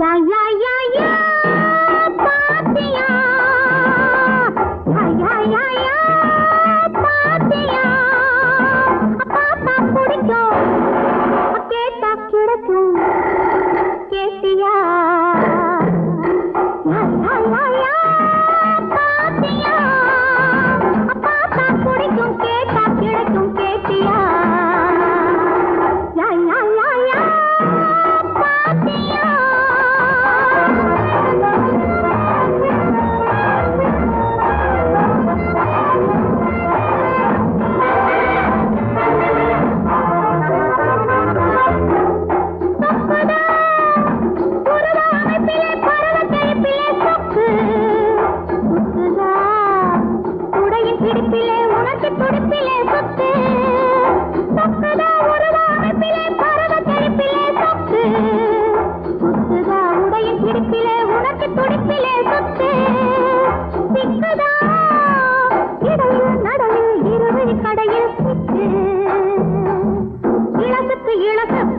யா யா யா யா பாத்தியா யா யா யா யா பாத்தியா பாப்பா பிடிக்கும் கேட்டா கிடைக்கும் கேட்டியா யா யா யா யா பாத்தியா பாப்பா பிடிக்கும் கேட்டா கிடைக்கும் கேட்டியா யா யா யா யா பாத்தியா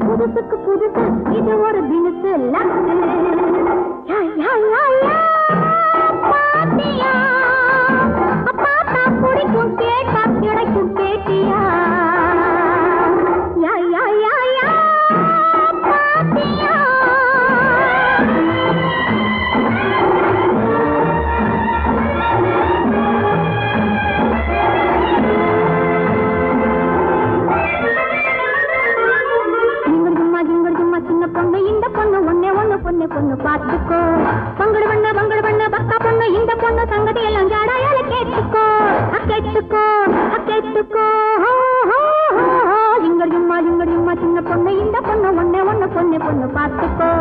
புதுசுக்கு புதுசு இது ஒரு தினசு லக்கு யா யா யா யா பாத்தியா பாத்தா பிடிக்கும் கேட்டா கிடைக்கும் கேட்டியா யா யா யா யா பாத்தியா பொண்ணு பாத்துக்கோ பங்கடு பண்ண பக்கா பொண்ணு இந்த பொண்ணு சங்கதி எல்லாம் ஜாடாயால கேட்டுக்கோ கேட்டுக்கோ கேட்டுக்கோ ஜிங்கர் ஜும்மா சின்ன பொண்ணு இந்த பொண்ணு ஒண்ணு பொண்ணு பாத்துக்கோ